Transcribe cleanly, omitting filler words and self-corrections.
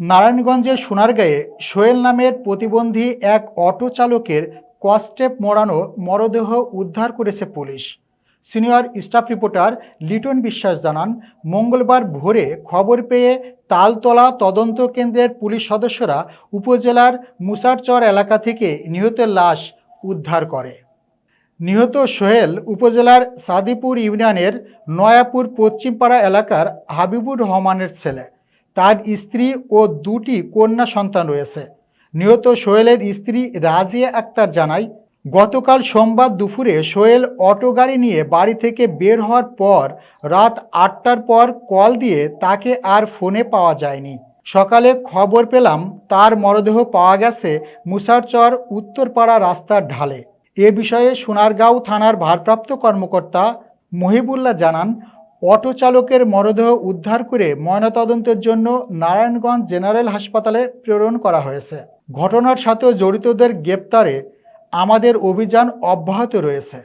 নারায়ণগঞ্জের সোনারগাঁয়ে সোহেল নামের প্রতিবন্ধী এক অটো চালকের কস্টেপ মোড়ানো মরদেহ উদ্ধার করেছে police. Senior staff reporter Liton বিশ্বাস জানান, মঙ্গলবার ভোরে খবর পেয়ে তালতলা তদন্ত কেন্দ্রের পুলিশ সদস্যরা উপজেলার মুসারচর এলাকা থেকে নিহতের লাশ উদ্ধার করে। নিহত সোহেল উপজেলার সাদিপুর ইউনিয়নের নয়াপুর পশ্চিমপাড়া এলাকার হাবিবুর রহমানের ছেলে। তার স্ত্রী ও দুটি কন্যা সন্তান রয়েছে। নিহত সোহেলের স্ত্রী রাজিয়া আক্তার জানায়, গতকাল সোমবার দুপুরে সোহেল অটো গাড়ি নিয়ে বাড়ি থেকে বের হওয়ার পর রাত ৮টার পর কল দিয়ে তাকে আর ফোনে পাওয়া যায়নি। সকালে খবর পেলাম তার মরদেহ পাওয়া গেছে মুসারচর উত্তরপাড়া রাস্তার ঢালে। এ বিষয়ে সোনারগাঁও থানার ভারপ্রাপ্ত কর্মকর্তা মহিবুল্লাহ জানান, অটো চালকের মরদেহ উদ্ধার করে ময়নাতদন্তের জন্য নারায়ণগঞ্জ জেনারেল হাসপাতালে প্রেরণ করা হয়েছে। ঘটনার সাথে জড়িতদের গ্রেপ্তারে আমাদের অভিযান অব্যাহত রয়েছে।